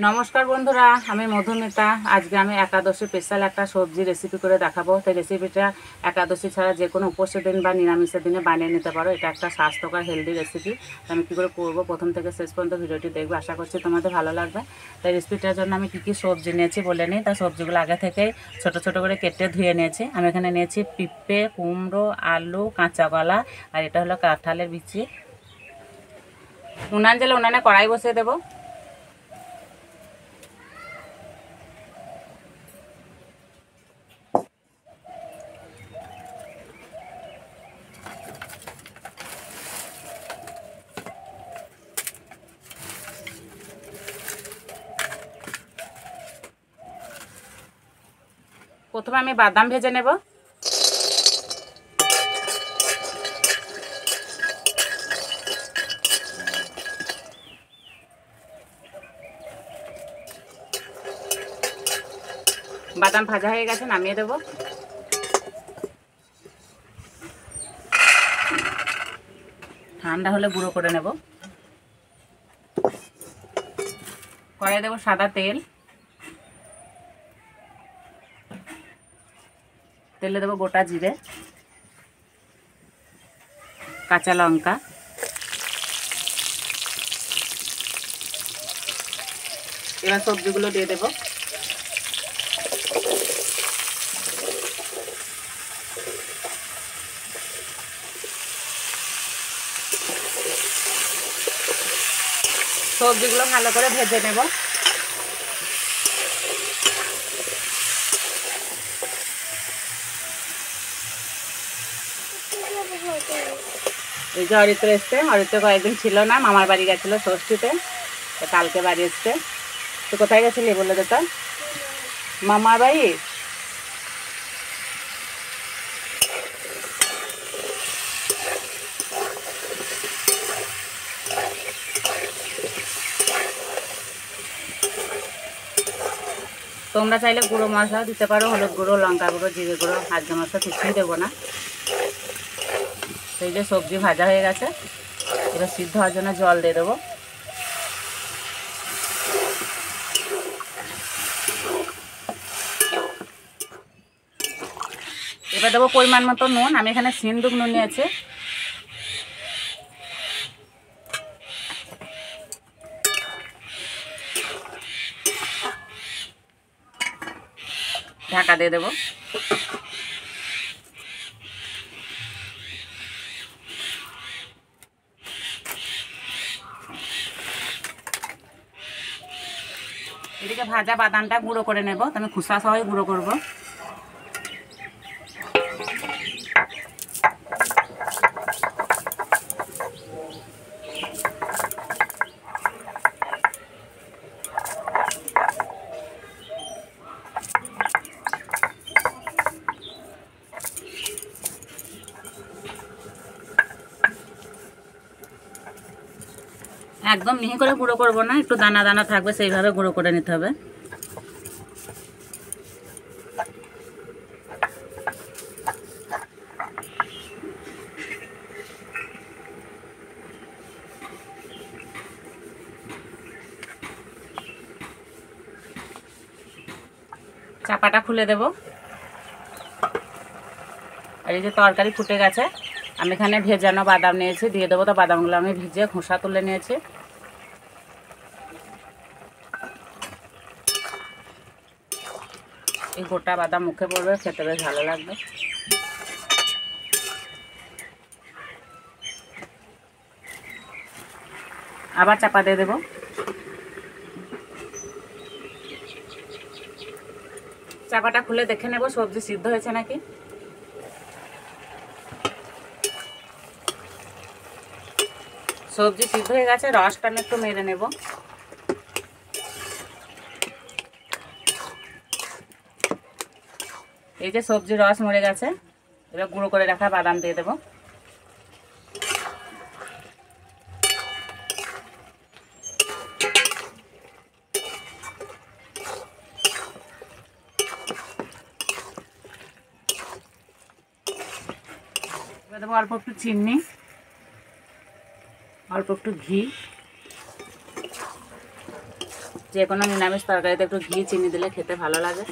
নমস্কার বন্ধুরা, আমি মধুমিতা। আজকে আমি একাদশী স্পেশাল একটা সবজি রেসিপি করে দেখাবো। তাই রেসিপিটা একাদশী ছাড়া যে কোনো উপোসের দিন বা নিরামিষের দিনে বানিয়ে নিতে পারো। এটা একটা স্বাস্থ্যকর হেলদি রেসিপি। আমি কী করে করবো প্রথম থেকে শেষ পর্যন্ত ভিডিওটি দেখবে, আশা করছি তোমাদের ভালো লাগবে। তাই রেসিপিটার জন্য আমি কী সবজি নিয়েছি বলে নিই। তাই সবজিগুলো আগে থেকেই ছোটো ছোটো করে কেটে ধুয়ে নিয়েছি। আমি এখানে নিয়েছি পিঁপে, কুমড়ো, আলু, কাঁচা কলা, আর এটা হলো কাঁঠালের বিচি। উনানে কড়াই বসিয়ে দেবো। প্রথমে আমি বাদাম ভেজে নেব। বাদাম ভাজা হয়ে গেছে, নামিয়ে দেব। ঠান্ডা হলে গুঁড়ো করে নেব। কড়াই দেব সাদা তেল, তেলে দেবো গোটা জিরে, কাঁচা লঙ্কা, এবার সবজিগুলো দিয়ে দেব। সবজিগুলো ভালো করে ভেজে নেব। এই যে অরিত্র এসছে, অরিত্র কয়েকদিন ছিল না, মামার বাড়ি গেছিলো ষষ্ঠীতে, কালকে বাড়ি এসছে। তো কোথায় গেছিলি বলে দে তো? মামার বাড়ি। তোমরা চাইলে গুঁড়ো মশলাও দিতে পারো, হলুদ গুঁড়ো, লঙ্কা গুঁড়ো, জিরে গুঁড়ো, হালকা মশলা কিছুই দেবো না। সেই যে সবজি ভাজা হয়ে গেছে, এবার সিদ্ধ হওয়ার জন্য জল দিয়ে দেবো। এবার দেবো পরিমাণ মতো নুন। আমি এখানে সিন্দুক নুন নিয়েছি। ঢাকা দিয়ে দেবো। এদিকে ভাজা বাদামটা গুঁড়ো করে নেব। আমি খোসা সহই গুঁড়ো করব। একদম মিহি করে গুঁড়ো করব না, একটু দানা দানা থাকবে, সেইভাবে গুঁড়ো করে নিতে হবে। চাপাটা খুলে দেব। আর এই যে তরকারি ফুটে গেছে, আমি এখানে ভেজানো বাদাম নিয়েছি, দিয়ে দেবো। তো বাদামগুলো আমি ভিজিয়ে খোসা তুলে নিয়েছি। এই গোটা বাদাম মুখে পড়বে, খেতে বেশ ভালো লাগবে। আবার চাপা দিয়ে দেবো। চাপাটা খুলে দেখে নেব সবজি সিদ্ধ হয়েছে নাকি। সবজি সিদ্ধ হয়ে গেছে, রসটা আমি একটু মেরে নেব। এই যে সবজির রস মরে গেছে, এবার গুঁড়ো করে রাখা বাদাম দিয়ে দেবো। এবার দেবো অল্প একটু চিনি, অল্প একটু ঘি, যে কোনো নিরামিষ তরকারিতে একটু ঘি চিনি দিলে খেতে ভালো লাগে।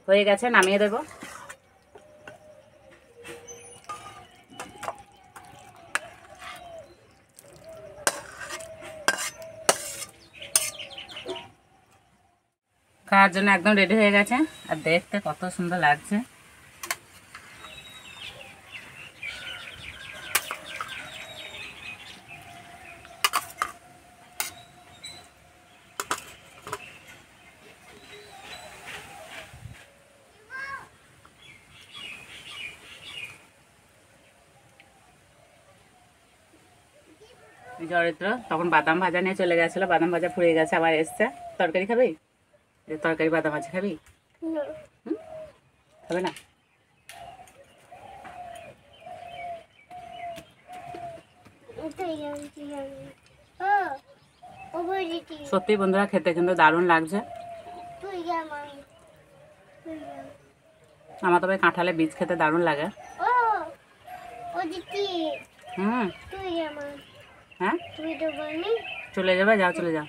হয়ে গেছে, নামিয়ে দেব। খাওয়ার জন্য একদম রেডি হয়ে গেছে, আর দেখতে কত সুন্দর লাগছে। চরিত্র তখন বাদাম ভাজা নিয়ে চলে গেছিলো, বাদাম ভাজা ফুরিয়ে গেছে, আবার এসছে। তরকারি খাবি? তরকারি বাদাম ভাজা খাবি? খাবে না? সত্যি বন্ধুরা খেতে কিন্তু দারুণ লাগছে। আমার তবে কাঁঠালের বীজ খেতে দারুণ লাগে। হ্যাঁ, চলে যাবে, যাও চলে যাও।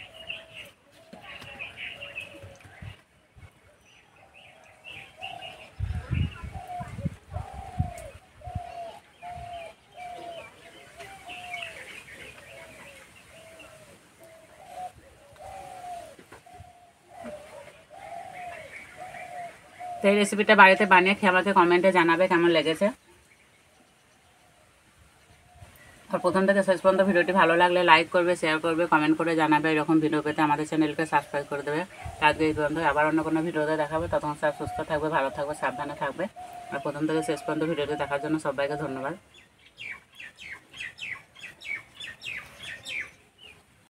তো এই রেসিপিটা বাড়িতে বানিয়ে খেয়ে আমাকে কমেন্টে জানাবে কেমন লেগেছে। আর প্রথম থেকে শেষ পর্যন্ত ভিডিওটি ভালো লাগলে লাইক করবে, শেয়ার করবে, কমেন্ট করে জানাবে। এরকম ভিডিও পেতে আমাদের চ্যানেলকে সাবস্ক্রাইব করে দেবে। আজকে এই পর্যন্ত, আবার অন্য কোনো ভিডিওতে দেখাবে। তখন সব সুস্থ থাকবে, ভালো থাকবে, সাবধানে থাকবে। আর প্রথম থেকে শেষ পর্যন্ত ভিডিওটি দেখার জন্য সবাইকে ধন্যবাদ।